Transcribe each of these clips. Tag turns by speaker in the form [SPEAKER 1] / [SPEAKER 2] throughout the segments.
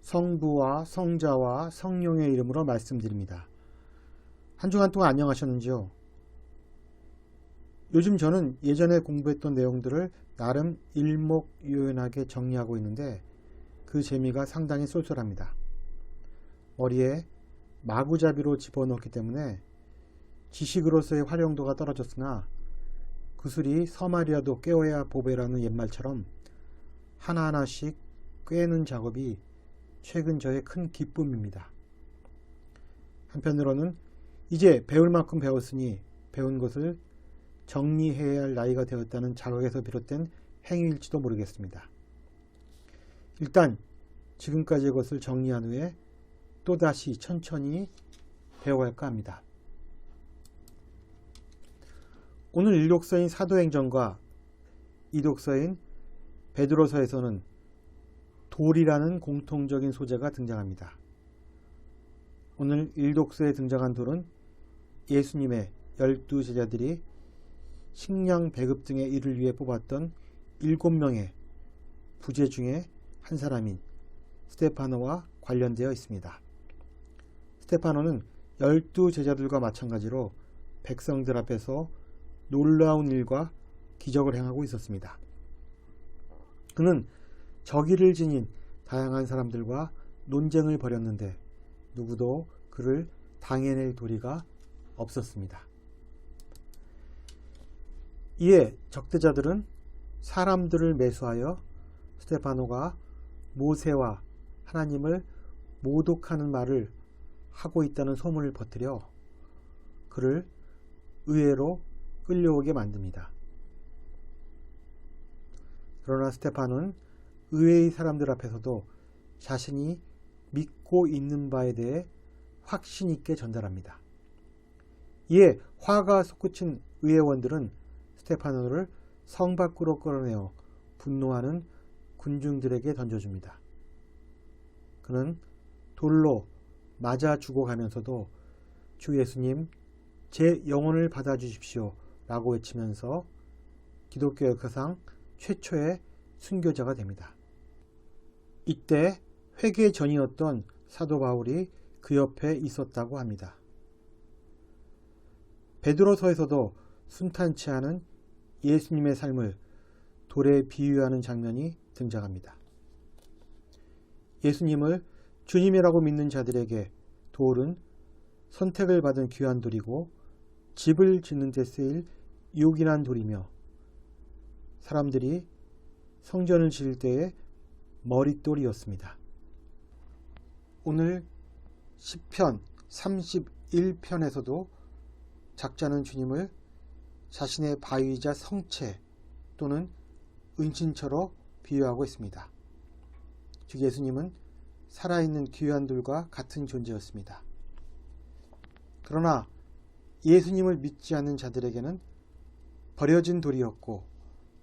[SPEAKER 1] 성부와 성자와 성령의 이름으로 말씀드립니다. 한 주간 동안 안녕하셨는지요? 요즘 저는 예전에 공부했던 내용들을 나름 일목요연하게 정리하고 있는데 그 재미가 상당히 쏠쏠합니다. 머리에 마구잡이로 집어넣기 때문에 지식으로서의 활용도가 떨어졌으나 구슬이 서말이라도 꿰어야 보배라는 옛말처럼 하나하나씩 꿰는 작업이 최근 저의 큰 기쁨입니다. 한편으로는 이제 배울 만큼 배웠으니 배운 것을 정리해야 할 나이가 되었다는 자각에서 비롯된 행위일지도 모르겠습니다. 일단 지금까지의 것을 정리한 후에 또다시 천천히 배워갈까 합니다. 오늘 일독서인 사도행전과 이독서인 베드로서에서는 돌이라는 공통적인 소재가 등장합니다. 오늘 일독서에 등장한 돌은 예수님의 12제자들이 식량 배급 등의 일을 위해 뽑았던 7명의 부재 중에 한 사람인 스데파노와 관련되어 있습니다. 스데파노는 12제자들과 마찬가지로 백성들 앞에서 놀라운 일과 기적을 행하고 있었습니다. 그는 적의를 지닌 다양한 사람들과 논쟁을 벌였는데 누구도 그를 당해낼 도리가 없었습니다. 이에 적대자들은 사람들을 매수하여 스데파노가 모세와 하나님을 모독하는 말을 하고 있다는 소문을 퍼뜨려 그를 의회로 끌려오게 만듭니다. 그러나 스데파노는 의회의 사람들 앞에서도 자신이 믿고 있는 바에 대해 확신 있게 전달합니다. 이에 화가 솟구친 의회원들은 스데파노를 성 밖으로 끌어내어 분노하는 군중들에게 던져줍니다. 그는 돌로 맞아 죽어가면서도 주 예수님, 제 영혼을 받아주십시오 라고 외치면서 기독교 역사상 최초의 순교자가 됩니다. 이때 회개 전이었던 사도 바울이 그 옆에 있었다고 합니다. 베드로서에서도 순탄치 않은 예수님의 삶을 돌에 비유하는 장면이 등장합니다. 예수님을 주님이라고 믿는 자들에게 돌은 선택을 받은 귀한 돌이고 집을 짓는 데 쓰일 요긴한 돌이며 사람들이 성전을 지을 때의 머릿돌이었습니다. 오늘 시편 31편에서도 작자는 주님을 자신의 바위이자 성체 또는 은신처로 비유하고 있습니다. 즉 예수님은 살아있는 귀한 돌과 같은 존재였습니다. 그러나 예수님을 믿지 않는 자들에게는 버려진 돌이었고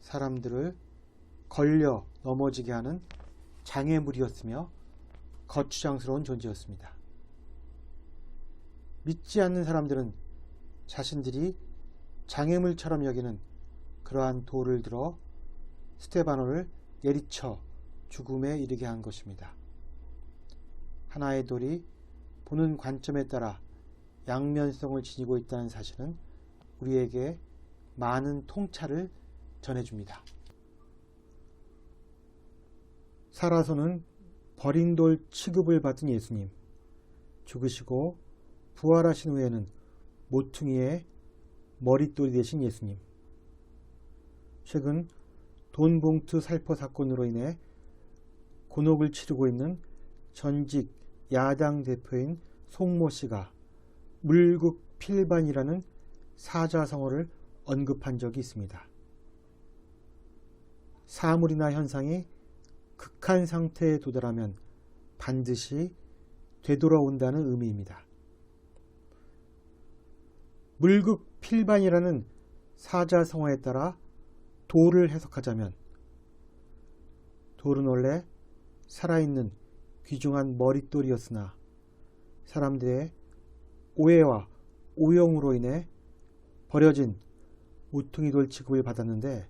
[SPEAKER 1] 사람들을 걸려 넘어지게 하는 장애물이었으며 거추장스러운 존재였습니다. 믿지 않는 사람들은 자신들이 장애물처럼 여기는 그러한 돌을 들어 스데파노를 내리쳐 죽음에 이르게 한 것입니다. 하나의 돌이 보는 관점에 따라 양면성을 지니고 있다는 사실은 우리에게 많은 통찰을 전해줍니다. 살아서는 버린 돌 취급을 받은 예수님, 죽으시고 부활하신 후에는 모퉁이의 머릿돌이 되신 예수님. 최근 돈 봉투 살포 사건으로 인해 곤혹을 치르고 있는 전직 야당 대표인 송모 씨가 물극필반이라는 사자성어를 언급한 적이 있습니다. 사물이나 현상이 극한 상태에 도달하면 반드시 되돌아온다는 의미입니다. 물극필반이라는 사자성어에 따라 돌을 해석하자면 돌은 원래 살아있는 귀중한 머릿돌이었으나 사람들의 오해와 오용으로 인해 버려진 모퉁이돌 취급을 받았는데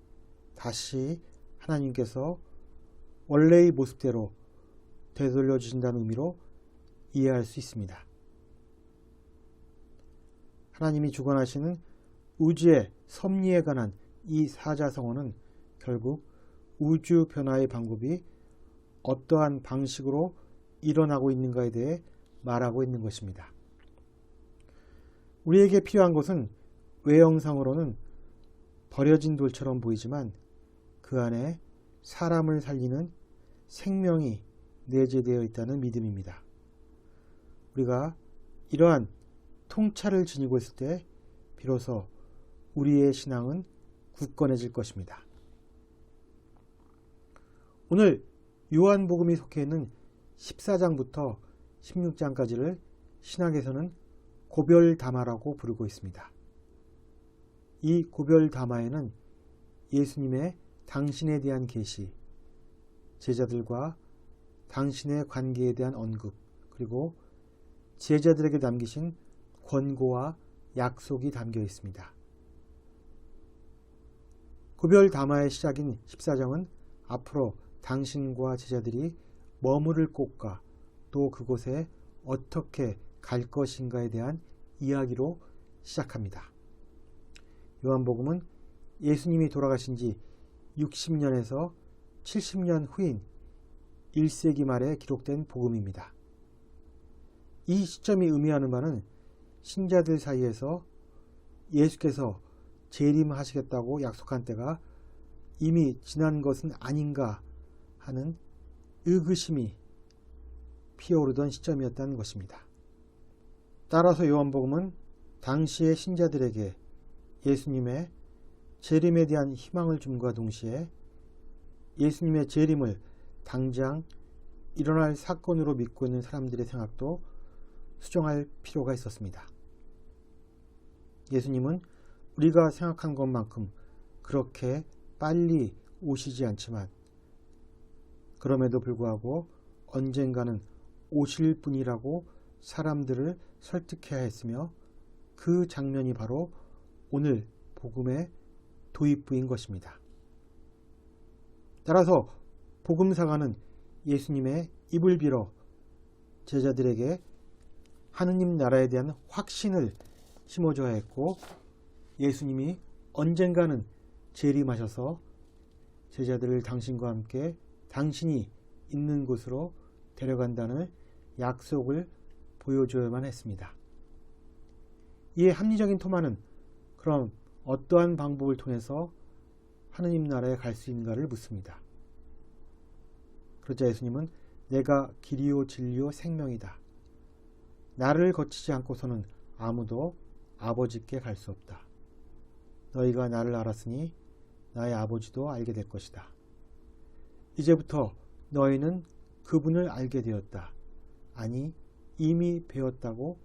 [SPEAKER 1] 다시 하나님께서 원래의 모습대로 되돌려 주신다는 의미로 이해할 수 있습니다. 하나님이 주관하시는 우주의 섭리에 관한 이 사자성어는 결국 우주 변화의 방법이 어떠한 방식으로 일어나고 있는가에 대해 말하고 있는 것입니다. 우리에게 필요한 것은 외형상으로는 버려진 돌처럼 보이지만 그 안에 사람을 살리는 생명이 내재되어 있다는 믿음입니다. 우리가 이러한 통찰을 지니고 있을 때 비로소 우리의 신앙은 굳건해질 것입니다. 오늘 요한복음이 속해 있는 14장부터 16장까지를 신학에서는 고별담화라고 부르고 있습니다. 이 고별담화에는 예수님의 당신에 대한 계시, 제자들과 당신의 관계에 대한 언급, 그리고 제자들에게 남기신 권고와 약속이 담겨 있습니다. 고별담화의 시작인 14장은 앞으로 당신과 제자들이 머무를 곳과 또 그곳에 어떻게 갈 것인가에 대한 이야기로 시작합니다. 요한복음은 예수님이 돌아가신 지 60년에서 70년 후인 1세기 말에 기록된 복음입니다. 이 시점이 의미하는 바는 신자들 사이에서 예수께서 재림하시겠다고 약속한 때가 이미 지난 것은 아닌가 하는 의구심이 피어오르던 시점이었다는 것입니다. 따라서 요한복음은 당시의 신자들에게 예수님의 재림에 대한 희망을 줌과 동시에 예수님의 재림을 당장 일어날 사건으로 믿고 있는 사람들의 생각도 수정할 필요가 있었습니다. 예수님은 우리가 생각한 것만큼 그렇게 빨리 오시지 않지만 그럼에도 불구하고 언젠가는 오실 분이라고 사람들을 설득해야 했으며 그 장면이 바로 오늘 복음의 도입부인 것입니다. 따라서 복음사가는 예수님의 입을 빌어 제자들에게 하느님 나라에 대한 확신을 심어줘야 했고 예수님이 언젠가는 재림하셔서 제자들을 당신과 함께 당신이 있는 곳으로 데려간다는 약속을 보여줘야만 했습니다. 이에 합리적인 토마는 그럼 어떠한 방법을 통해서 하느님 나라에 갈 수 있는가를 묻습니다. 그러자 예수님은 내가 길이요 진리요 생명이다. 나를 거치지 않고서는 아무도 아버지께 갈 수 없다. 너희가 나를 알았으니 나의 아버지도 알게 될 것이다. 이제부터 너희는 그분을 알게 되었다. 아니 이미 배웠다고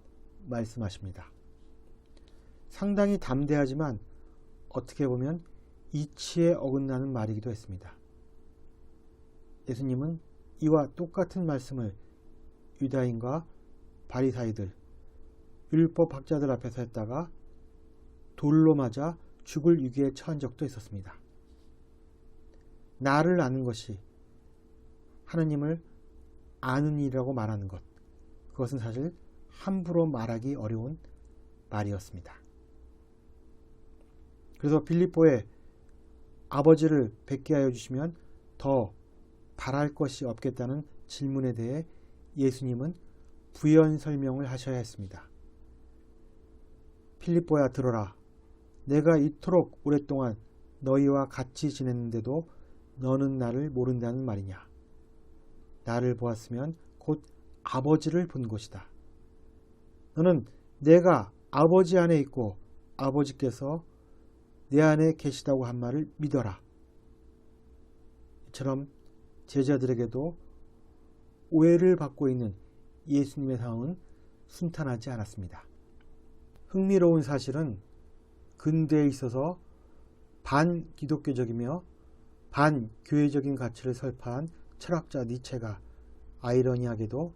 [SPEAKER 1] 말씀하십니다. 상당히 담대하지만 어떻게 보면 이치에 어긋나는 말이기도 했습니다. 예수님은 이와 똑같은 말씀을 유다인과 바리사이들, 율법학자들 앞에서 했다가 돌로 맞아 죽을 위기에 처한 적도 있었습니다. 나를 아는 것이 하느님을 아는 일이라고 말하는 것, 그것은 사실 함부로 말하기 어려운 말이었습니다. 그래서 빌립보에 아버지를 뵙게 하여 주시면 더 바랄 것이 없겠다는 질문에 대해 예수님은 부연 설명을 하셔야 했습니다. 필립보야 들어라. 내가 이토록 오랫동안 너희와 같이 지냈는데도 너는 나를 모른다는 말이냐. 나를 보았으면 곧 아버지를 본 것이다. 너는 내가 아버지 안에 있고 아버지께서 내 안에 계시다고 한 말을 믿어라. 이처럼 제자들에게도 오해를 받고 있는 예수님의 상황은 순탄하지 않았습니다. 흥미로운 사실은 근대에 있어서 반기독교적이며 반교회적인 가치를 설파한 철학자 니체가 아이러니하게도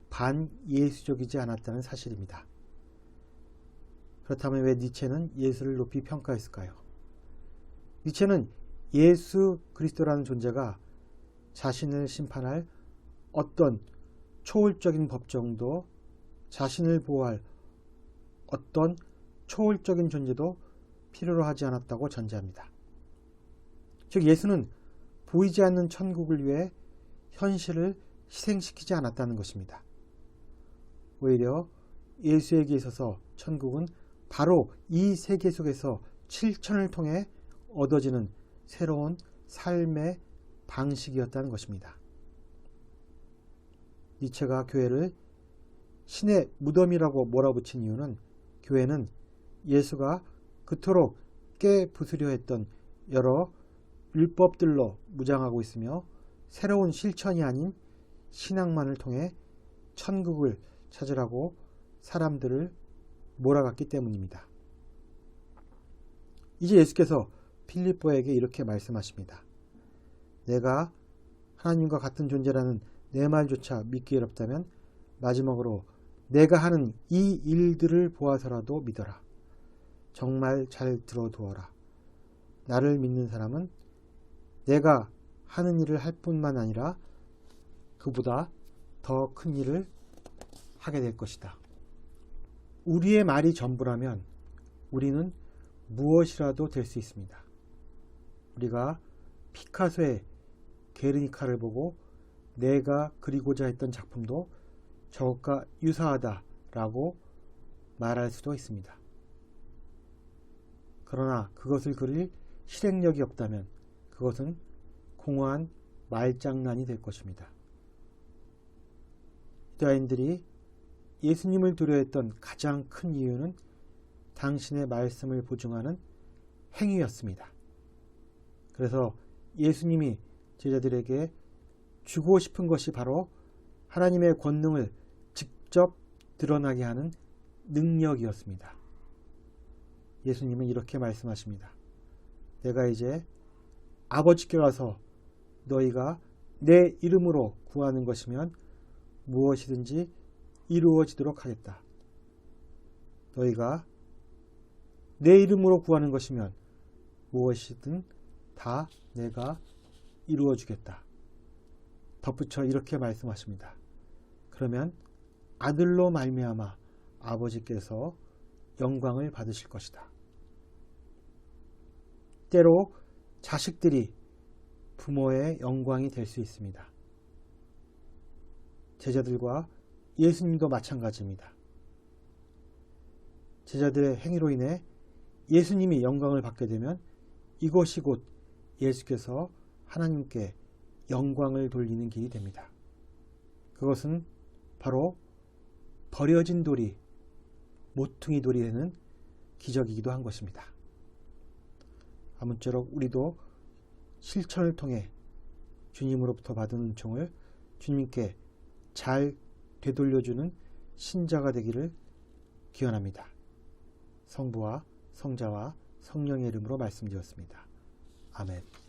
[SPEAKER 1] 반예수적이지 않았다는 사실입니다. 그렇다면 왜 니체는 예수를 높이 평가했을까요? 니체는 예수 그리스도라는 존재가 자신을 심판할 어떤 초월적인 법정도, 자신을 보호할 어떤 초월적인 존재도 필요로 하지 않았다고 전제합니다. 즉 예수는 보이지 않는 천국을 위해 현실을 희생시키지 않았다는 것입니다. 오히려 예수에게 있어서 천국은 바로 이 세계 속에서 실천을 통해 얻어지는 새로운 삶의 방식이었다는 것입니다. 니체가 교회를 신의 무덤이라고 몰아붙인 이유는 교회는 예수가 그토록 깨부수려 했던 여러 율법들로 무장하고 있으며 새로운 실천이 아닌 신앙만을 통해 천국을 찾으라고 사람들을 몰아갔기 때문입니다. 이제 예수께서 필립보에게 이렇게 말씀하십니다. 내가 하나님과 같은 존재라는 내 말조차 믿기 어렵다면 마지막으로 내가 하는 이 일들을 보아서라도 믿어라. 정말 잘 들어두어라. 나를 믿는 사람은 내가 하는 일을 할 뿐만 아니라 그보다 더 큰 일을 하게 될 것이다. 우리의 말이 전부라면 우리는 무엇이라도 될 수 있습니다. 우리가 피카소의 게르니카를 보고 내가 그리고자 했던 작품도 저것과 유사하다라고 말할 수도 있습니다. 그러나 그것을 그릴 실행력이 없다면 그것은 공허한 말장난이 될 것입니다. 유다인들이 예수님을 두려워했던 가장 큰 이유는 당신의 말씀을 보증하는 행위였습니다. 그래서 예수님이 제자들에게 주고 싶은 것이 바로 하나님의 권능을 직접 드러나게 하는 능력이었습니다. 예수님은 이렇게 말씀하십니다. 내가 이제 아버지께 가서 너희가 내 이름으로 구하는 것이면 무엇이든지 이루어지도록 하겠다. 너희가 내 이름으로 구하는 것이면 무엇이든 다 내가 이루어 주겠다. 덧붙여 이렇게 말씀하십니다. 그러면 아들로 말미암아 아버지께서 영광을 받으실 것이다. 때로 자식들이 부모의 영광이 될 수 있습니다. 제자들과 예수님도 마찬가지입니다. 제자들의 행위로 인해 예수님이 영광을 받게 되면 이것이 곧 예수께서 하나님께 영광을 돌리는 길이 됩니다. 그것은 바로 버려진 돌이 모퉁이 돌이 되는 기적이기도 한 것입니다. 아무쪼록 우리도 실천을 통해 주님으로부터 받은 은총을 주님께 잘 되돌려주는 신자가 되기를 기원합니다. 성부와 성자와 성령의 이름으로 말씀드렸습니다. 아멘.